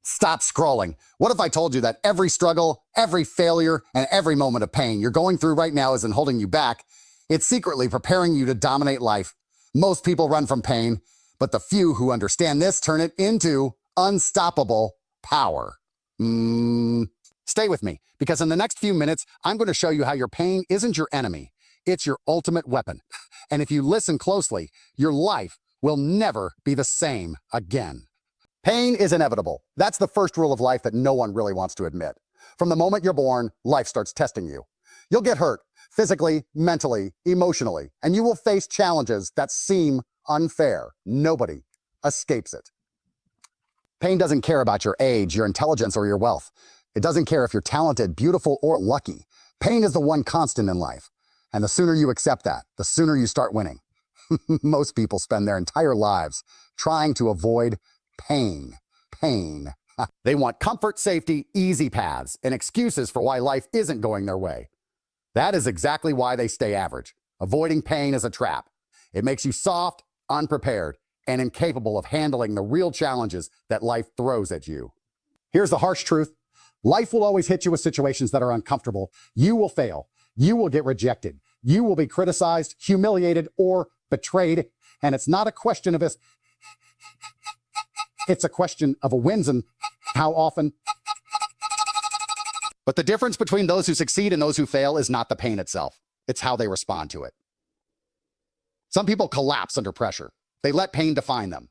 Stop scrolling. What if I told you that every struggle, every failure, and every moment of pain you're going through right now isn't holding you back? It's secretly preparing you to dominate life. Most people run from pain, but the few who understand this turn it into unstoppable power. Stay with me, because in the next few minutes, I'm going to show you how your pain isn't your enemy. It's your ultimate weapon. And if you listen closely, your life will never be the same again. Pain is inevitable. That's the first rule of life that no one really wants to admit. From the moment you're born, life starts testing you. You'll get hurt, physically, mentally, emotionally, and you will face challenges that seem unfair. Nobody escapes it. Pain doesn't care about your age, your intelligence, or your wealth. It doesn't care if you're talented, beautiful, or lucky. Pain is the one constant in life. And the sooner you accept that, the sooner you start winning. Most people spend their entire lives trying to avoid pain. They want comfort, safety, easy paths, and excuses for why life isn't going their way. That is exactly why they stay average. Avoiding pain is a trap. It makes you soft, unprepared, and incapable of handling the real challenges that life throws at you. Here's the harsh truth. Life will always hit you with situations that are uncomfortable. You will fail. You will get rejected. You will be criticized, humiliated, or betrayed. And it's not a question of it's a question of wins and how often. But the difference between those who succeed and those who fail is not the pain itself. It's how they respond to it. Some people collapse under pressure. They let pain define them.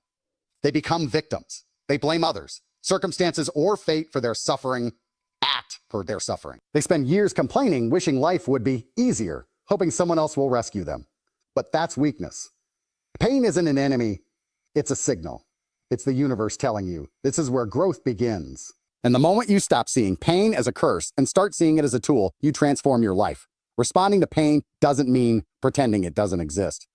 They become victims. They blame others, circumstances, or fate for their suffering, act for their suffering. They spend years complaining, wishing life would be easier, hoping someone else will rescue them. But that's weakness. Pain isn't an enemy, it's a signal. It's the universe telling you this is where growth begins. And the moment you stop seeing pain as a curse and start seeing it as a tool, you transform your life. Responding to pain doesn't mean pretending it doesn't exist.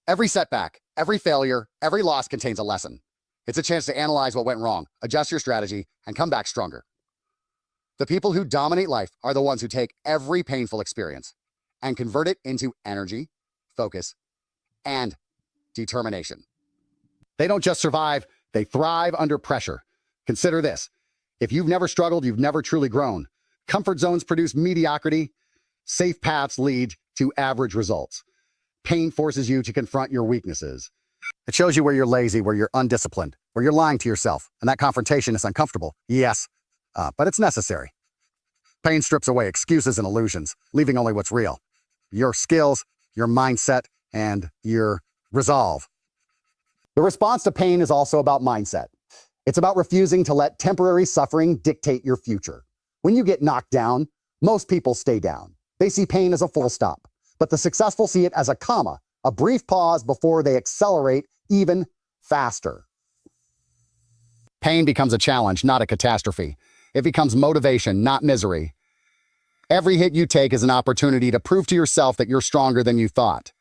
Every setback, every failure, every loss contains a lesson. It's a chance to analyze what went wrong, adjust your strategy, and come back stronger. The people who dominate life are the ones who take every painful experience and convert it into energy, focus, and determination. They don't just survive, they thrive under pressure. Consider this. If you've never struggled, you've never truly grown. Comfort zones produce mediocrity. Safe paths lead to average results. Pain forces you to confront your weaknesses. It shows you where you're lazy, where you're undisciplined, where you're lying to yourself. And that confrontation is uncomfortable. Yes, but it's necessary. Pain strips away excuses and illusions, leaving only what's real. Your skills, your mindset, and your resolve. The response to pain is also about mindset. It's about refusing to let temporary suffering dictate your future. When you get knocked down, most people stay down. They see pain as a full stop. But the successful see it as a comma, a brief pause before they accelerate even faster. Pain becomes a challenge, not a catastrophe. It becomes motivation, not misery. Every hit you take is an opportunity to prove to yourself that you're stronger than you thought.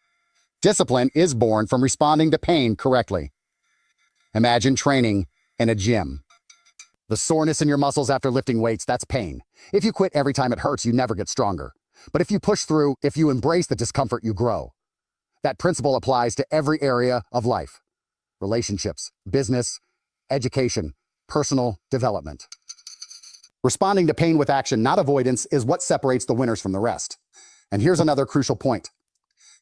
Discipline is born from responding to pain correctly. Imagine training in a gym. The soreness in your muscles after lifting weights, that's pain. If you quit every time it hurts, you never get stronger. But if you push through, if you embrace the discomfort, you grow. That principle applies to every area of life. Relationships, business, education, personal development. Responding to pain with action, not avoidance, is what separates the winners from the rest. And here's another crucial point.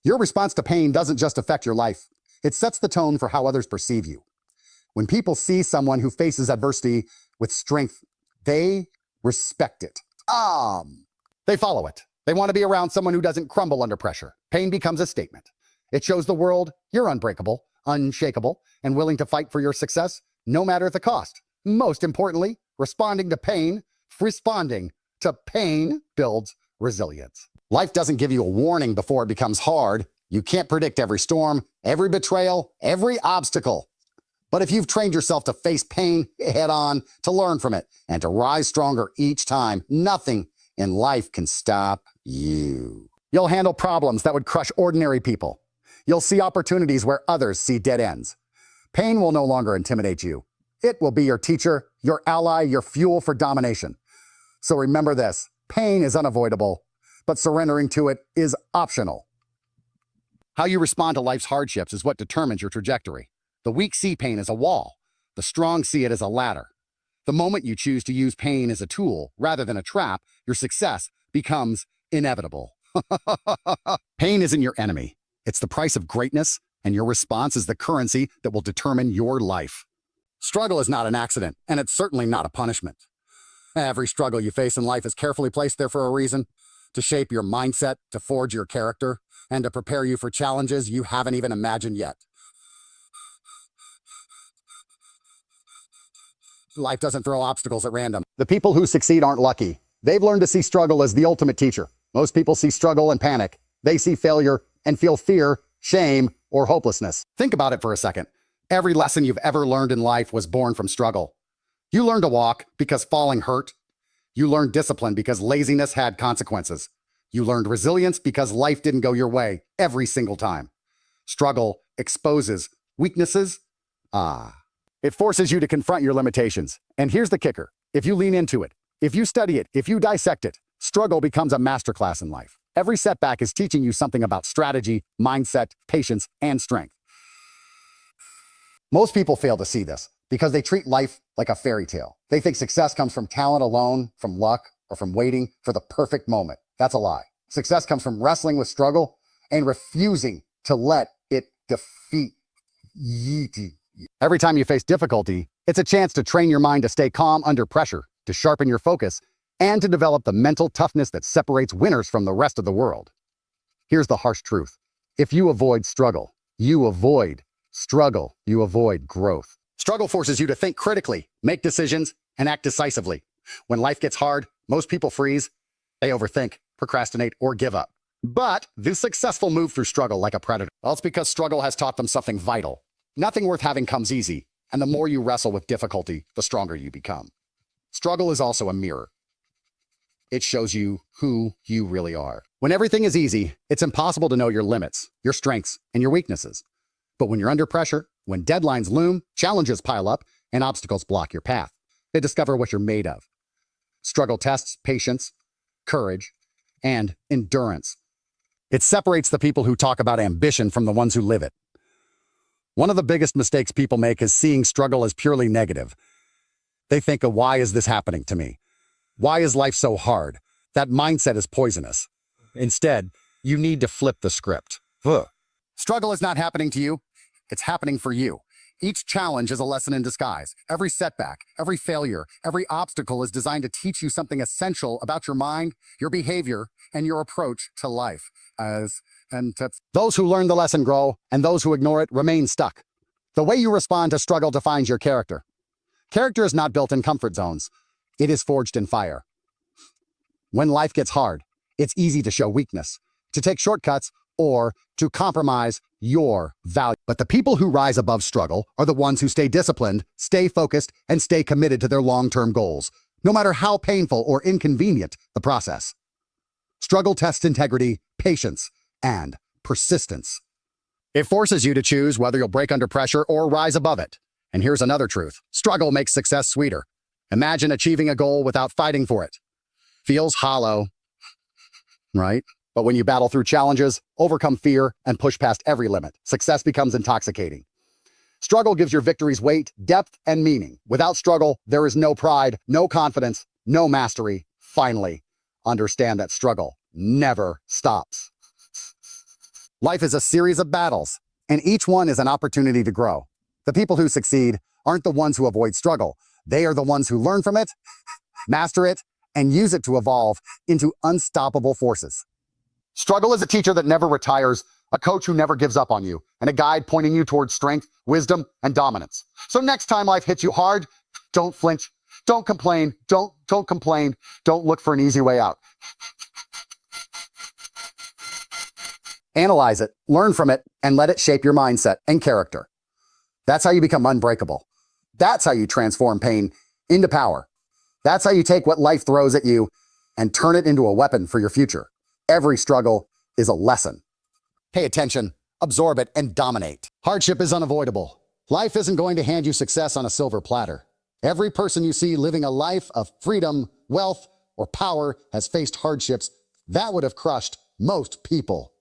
Your response to pain doesn't just affect your life. It sets the tone for how others perceive you. When people see someone who faces adversity with strength, they respect it. They follow it. They want to be around someone who doesn't crumble under pressure. Pain becomes a statement. It shows the world you're unbreakable, unshakable, and willing to fight for your success, no matter the cost. Most importantly, responding to pain builds resilience. Life doesn't give you a warning before it becomes hard. You can't predict every storm, every betrayal, every obstacle. But if you've trained yourself to face pain head on, to learn from it, and to rise stronger each time, nothing in life can stop you. You'll handle problems that would crush ordinary people. You'll see opportunities where others see dead ends. Pain will no longer intimidate you. It will be your teacher, your ally, your fuel for domination. So remember this, pain is unavoidable, but surrendering to it is optional. How you respond to life's hardships is what determines your trajectory. The weak see pain as a wall. The strong see it as a ladder. The moment you choose to use pain as a tool rather than a trap, your success becomes inevitable. Pain isn't your enemy. It's the price of greatness, and your response is the currency that will determine your life. Struggle is not an accident, and it's certainly not a punishment. Every struggle you face in life is carefully placed there for a reason, to shape your mindset, to forge your character, and to prepare you for challenges you haven't even imagined yet. Life doesn't throw obstacles at random. The people who succeed aren't lucky. They've learned to see struggle as the ultimate teacher. Most people see struggle and panic. They see failure and feel fear, shame, or hopelessness. Think about it for a second. Every lesson you've ever learned in life was born from struggle. You learned to walk because falling hurt. You learned discipline because laziness had consequences. You learned resilience because life didn't go your way every single time. Struggle exposes weaknesses. It forces you to confront your limitations. And here's the kicker. If you lean into it, if you study it, if you dissect it, struggle becomes a masterclass in life. Every setback is teaching you something about strategy, mindset, patience, and strength. Most people fail to see this because they treat life like a fairy tale. They think success comes from talent alone, from luck, or from waiting for the perfect moment. That's a lie. Success comes from wrestling with struggle and refusing to let it defeat you. Every time you face difficulty, it's a chance to train your mind to stay calm under pressure, to sharpen your focus, and to develop the mental toughness that separates winners from the rest of the world. Here's the harsh truth. If you avoid struggle, you avoid growth. Struggle forces you to think critically, make decisions, and act decisively. When life gets hard, most people freeze. They overthink, procrastinate, or give up. But the successful move through struggle like a predator. Well, it's because struggle has taught them something vital. Nothing worth having comes easy, and the more you wrestle with difficulty, the stronger you become. Struggle is also a mirror. It shows you who you really are. When everything is easy, it's impossible to know your limits, your strengths, and your weaknesses. But when you're under pressure, when deadlines loom, challenges pile up, and obstacles block your path, you discover what you're made of. Struggle tests patience, courage, and endurance. It separates the people who talk about ambition from the ones who live it. One of the biggest mistakes people make is seeing struggle as purely negative. They think, why is this happening to me? Why is life so hard? That mindset is poisonous. Instead, you need to flip the script. Struggle is not happening to you. It's happening for you. Each challenge is a lesson in disguise. Every setback, every failure, every obstacle is designed to teach you something essential about your mind, your behavior, and your approach to life. Those who learn the lesson grow, and those who ignore it remain stuck. The way you respond to struggle defines your character. Character is not built in comfort zones. It is forged in fire. When life gets hard, it's easy to show weakness, to take shortcuts, or to compromise your value. But the people who rise above struggle are the ones who stay disciplined, stay focused, and stay committed to their long-term goals, no matter how painful or inconvenient the process. Struggle tests integrity, patience, and persistence. It forces you to choose whether you'll break under pressure or rise above it. And here's another truth. Struggle makes success sweeter. Imagine achieving a goal without fighting for it. Feels hollow, right? But when you battle through challenges, overcome fear, and push past every limit, success becomes intoxicating. Struggle gives your victories weight, depth, and meaning. Without struggle, there is no pride, no confidence, no mastery. Finally, understand that struggle never stops. Life is a series of battles, and each one is an opportunity to grow. The people who succeed aren't the ones who avoid struggle. They are the ones who learn from it, master it, and use it to evolve into unstoppable forces. Struggle is a teacher that never retires, a coach who never gives up on you, and a guide pointing you towards strength, wisdom, and dominance. So next time life hits you hard, don't flinch, don't complain, don't complain, don't look for an easy way out. Analyze it, learn from it, and let it shape your mindset and character. That's how you become unbreakable. That's how you transform pain into power. That's how you take what life throws at you and turn it into a weapon for your future. Every struggle is a lesson. Pay attention, absorb it, and dominate. Hardship is unavoidable. Life isn't going to hand you success on a silver platter. Every person you see living a life of freedom, wealth, or power has faced hardships That would have crushed most people.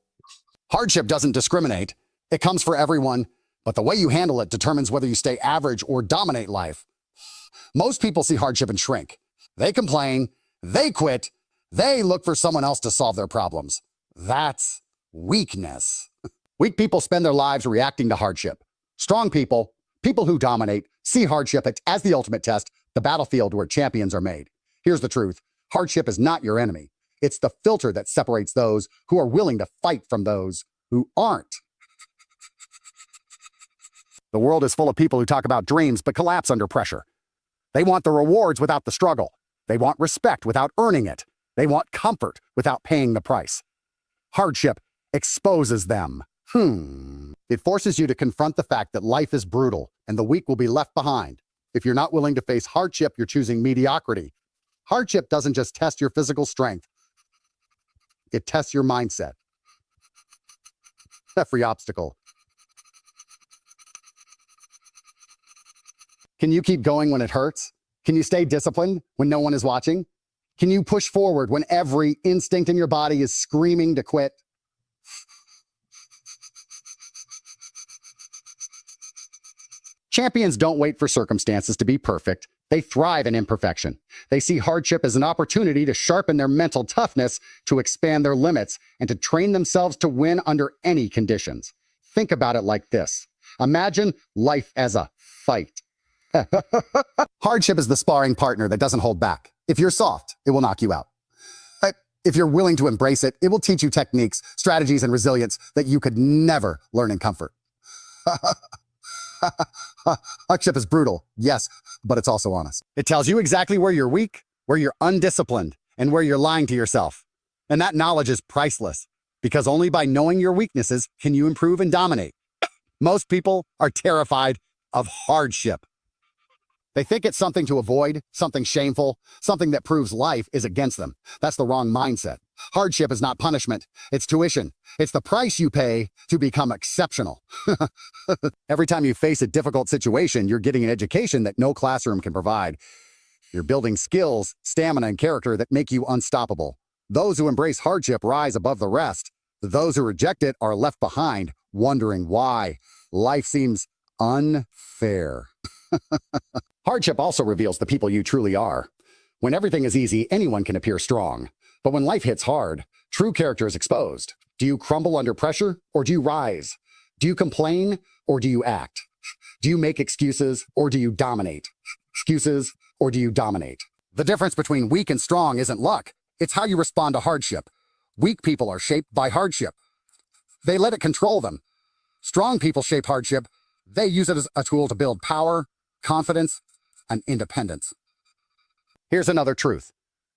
Hardship doesn't discriminate. It comes for everyone, but the way you handle it determines whether you stay average or dominate life. Most people see hardship and shrink. They complain, they quit, they look for someone else to solve their problems. That's weakness. Weak people spend their lives reacting to hardship. Strong people, people who dominate, see hardship as the ultimate test, the battlefield where champions are made. Here's the truth. Hardship is not your enemy. It's the filter that separates those who are willing to fight from those who aren't. The world is full of people who talk about dreams but collapse under pressure. They want the rewards without the struggle. They want respect without earning it. They want comfort without paying the price. Hardship exposes them. It forces you to confront the fact that life is brutal and the weak will be left behind. If you're not willing to face hardship, you're choosing mediocrity. Hardship doesn't just test your physical strength. It tests your mindset. Every obstacle. Can you keep going when it hurts? Can you stay disciplined when no one is watching? Can you push forward when every instinct in your body is screaming to quit? Champions don't wait for circumstances to be perfect. They thrive in imperfection. They see hardship as an opportunity to sharpen their mental toughness, to expand their limits, and to train themselves to win under any conditions. Think about it like this. Imagine life as a fight. Hardship is the sparring partner that doesn't hold back. If you're soft, it will knock you out. If you're willing to embrace it, it will teach you techniques, strategies, and resilience that you could never learn in comfort. Hardship is brutal, yes, but it's also honest. It tells you exactly where you're weak, where you're undisciplined, and where you're lying to yourself. And that knowledge is priceless, because only by knowing your weaknesses can you improve and dominate. Most people are terrified of hardship. They think it's something to avoid, something shameful, something that proves life is against them. That's the wrong mindset. Hardship is not punishment. It's tuition. It's the price you pay to become exceptional. Every time you face a difficult situation, you're getting an education that no classroom can provide. You're building skills, stamina, and character that make you unstoppable. Those who embrace hardship rise above the rest. Those who reject it are left behind, wondering why. Life seems unfair. Hardship also reveals the people you truly are. When everything is easy, anyone can appear strong. But when life hits hard, true character is exposed. Do you crumble under pressure, or do you rise? Do you complain, or do you act? Do you make excuses, or do you dominate? Excuses, or do you dominate? The difference between weak and strong isn't luck. It's how you respond to hardship. Weak people are shaped by hardship. They let it control them. Strong people shape hardship. They use it as a tool to build power, confidence, and independence. Here's another truth.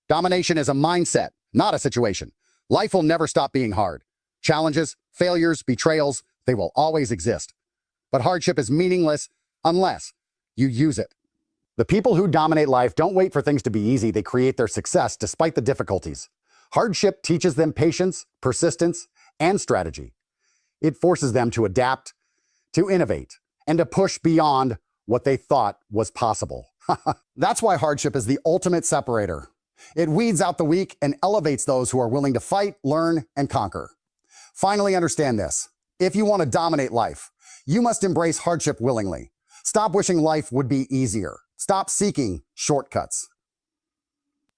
Domination is a mindset, not a situation. Life will never stop being hard. Challenges, failures, betrayals, they will always exist. But hardship is meaningless unless you use it. The people who dominate life don't wait for things to be easy. They create their success despite the difficulties. Hardship teaches them patience, persistence, and strategy. It forces them to adapt, to innovate, and to push beyond what they thought was possible. That's why hardship is the ultimate separator. It weeds out the weak and elevates those who are willing to fight, learn, and conquer. Finally, understand this. If you want to dominate life, you must embrace hardship willingly. Stop wishing life would be easier. Stop seeking shortcuts.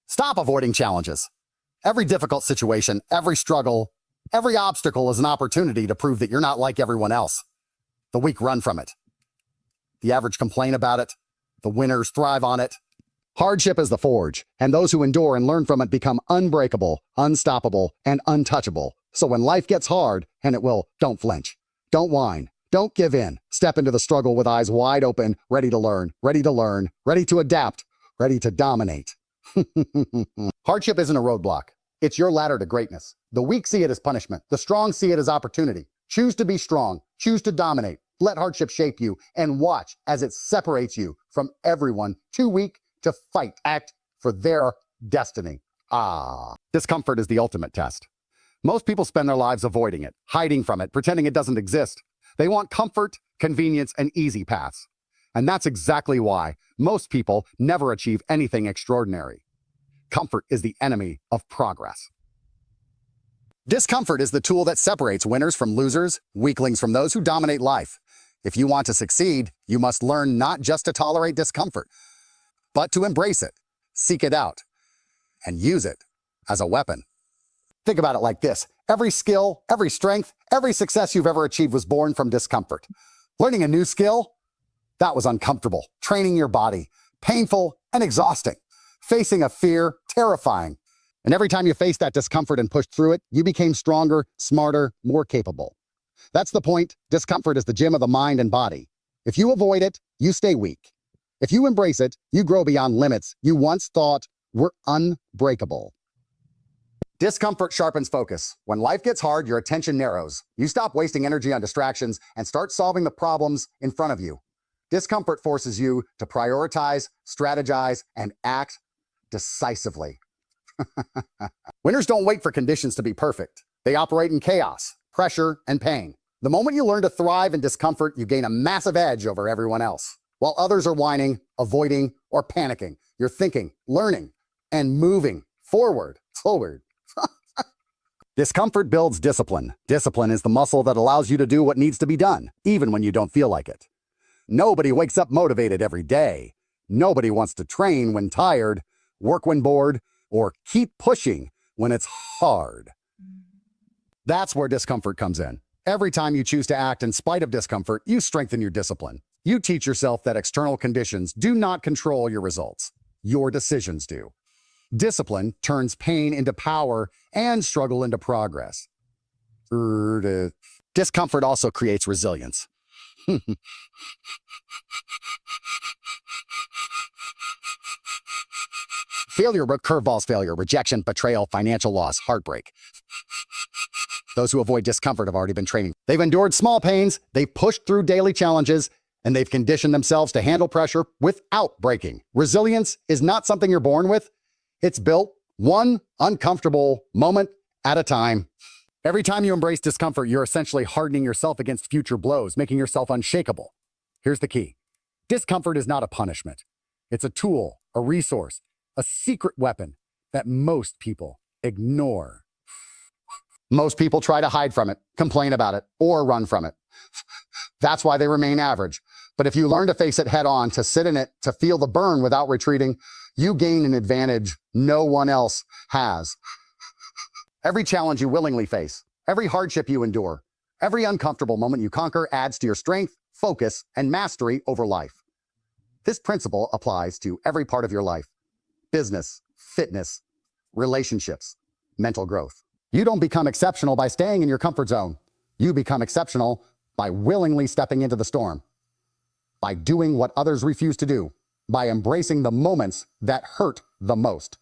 Stop avoiding challenges. Every difficult situation, every struggle, every obstacle is an opportunity to prove that you're not like everyone else. The weak run from it. The average complain about it. The winners thrive on it. Hardship is the forge, and those who endure and learn from it become unbreakable, unstoppable, and untouchable. So when life gets hard, and it will, don't flinch. Don't whine. Don't give in. Step into the struggle with eyes wide open, ready to learn, ready to adapt, ready to dominate. Hardship isn't a roadblock. It's your ladder to greatness. The weak see it as punishment. The strong see it as opportunity. Choose to be strong. Choose to dominate. Let hardship shape you and watch as it separates you from everyone too weak to fight, act for their destiny. Discomfort is the ultimate test. Most people spend their lives avoiding it, hiding from it, pretending it doesn't exist. They want comfort, convenience, and easy paths. And that's exactly why most people never achieve anything extraordinary. Comfort is the enemy of progress. Discomfort is the tool that separates winners from losers, weaklings from those who dominate life. If you want to succeed, you must learn not just to tolerate discomfort, but to embrace it, seek it out, and use it as a weapon. Think about it like this. Every skill, every strength, every success you've ever achieved was born from discomfort. Learning a new skill, that was uncomfortable. Training your body, painful and exhausting. Facing a fear, terrifying. And every time you faced that discomfort and pushed through it, you became stronger, smarter, more capable. That's the point. Discomfort is the gym of the mind and body. If you avoid it, you stay weak. If you embrace it, you grow beyond limits you once thought were unbreakable. Discomfort sharpens focus. When life gets hard, your attention narrows. You stop wasting energy on distractions and start solving the problems in front of you. Discomfort forces you to prioritize, strategize, and act decisively. Winners don't wait for conditions to be perfect. They operate in chaos, pressure, and pain. The moment you learn to thrive in discomfort, you gain a massive edge over everyone else. While others are whining, avoiding, or panicking, you're thinking, learning, and moving forward. Discomfort builds discipline. Discipline is the muscle that allows you to do what needs to be done, even when you don't feel like it. Nobody wakes up motivated every day. Nobody wants to train when tired, work when bored, or keep pushing when it's hard. That's where discomfort comes in. Every time you choose to act in spite of discomfort, you strengthen your discipline. You teach yourself that external conditions do not control your results. Your decisions do. Discipline turns pain into power and struggle into progress. Discomfort also creates resilience. Failure, curveballs, failure, rejection, betrayal, financial loss, heartbreak. Those who avoid discomfort have already been training. They've endured small pains, they've pushed through daily challenges, and they've conditioned themselves to handle pressure without breaking. Resilience is not something you're born with. It's built one uncomfortable moment at a time. Every time you embrace discomfort, you're essentially hardening yourself against future blows, making yourself unshakable. Here's the key. Discomfort is not a punishment. It's a tool, a resource, a secret weapon that most people ignore. Most people try to hide from it, complain about it, or run from it. That's why they remain average. But if you learn to face it head on, to sit in it, to feel the burn without retreating, you gain an advantage no one else has. Every challenge you willingly face, every hardship you endure, every uncomfortable moment you conquer adds to your strength, focus, and mastery over life. This principle applies to every part of your life: business, fitness, relationships, mental growth. You don't become exceptional by staying in your comfort zone. You become exceptional by willingly stepping into the storm, by doing what others refuse to do, by embracing the moments that hurt the most.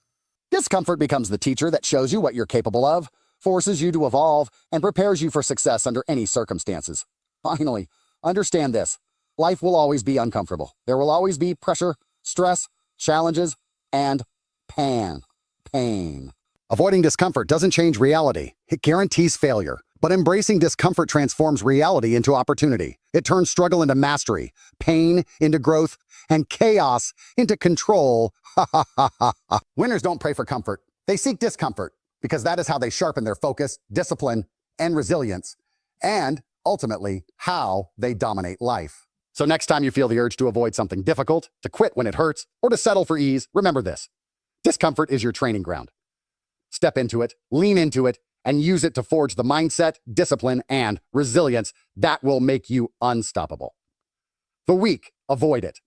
Discomfort becomes the teacher that shows you what you're capable of, forces you to evolve, and prepares you for success under any circumstances. Finally, understand this. Life will always be uncomfortable. There will always be pressure, stress, challenges, and pain. Avoiding discomfort doesn't change reality. It guarantees failure. But embracing discomfort transforms reality into opportunity. It turns struggle into mastery, pain into growth, and chaos into control. Winners don't pray for comfort. They seek discomfort, because that is how they sharpen their focus, discipline, and resilience, and ultimately how they dominate life. So next time you feel the urge to avoid something difficult, to quit when it hurts, or to settle for ease, remember this. Discomfort is your training ground. Step into it, lean into it, and use it to forge the mindset, discipline, and resilience that will make you unstoppable. The weak avoid it.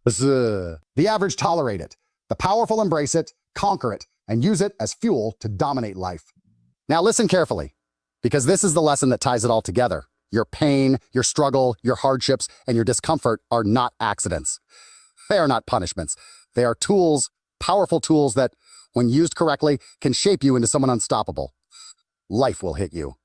The average tolerate it. The powerful embrace it, conquer it, and use it as fuel to dominate life. Now listen carefully, because this is the lesson that ties it all together. Your pain, your struggle, your hardships, and your discomfort are not accidents. They are not punishments. They are tools, powerful tools that, when used correctly, can shape you into someone unstoppable. Life will hit you.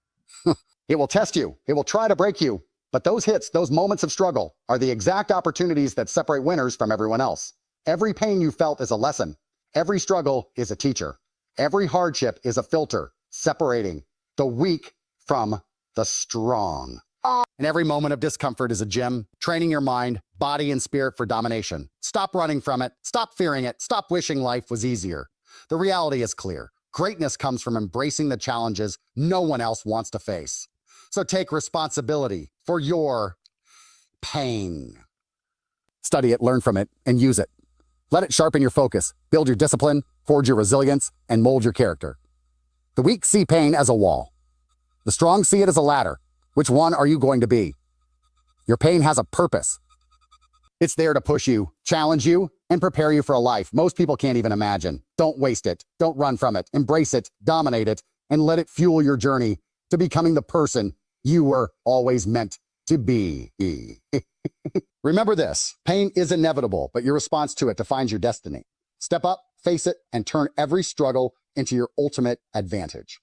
It will test you. It will try to break you. But those hits, those moments of struggle, are the exact opportunities that separate winners from everyone else. Every pain you felt is a lesson. Every struggle is a teacher. Every hardship is a filter, separating the weak from the strong. And every moment of discomfort is a gym, training your mind, body, and spirit for domination. Stop running from it. Stop fearing it. Stop wishing life was easier. The reality is clear. Greatness comes from embracing the challenges no one else wants to face. So take responsibility for your pain. Study it, learn from it, and use it. Let it sharpen your focus, build your discipline, forge your resilience, and mold your character. The weak see pain as a wall. The strong see it as a ladder. Which one are you going to be? Your pain has a purpose. It's there to push you, challenge you, and prepare you for a life most people can't even imagine. Don't waste it. Don't run from it. Embrace it, dominate it, and let it fuel your journey to becoming the person you were always meant to be. Remember this, pain is inevitable, but your response to it defines your destiny. Step up, face it, and turn every struggle into your ultimate advantage.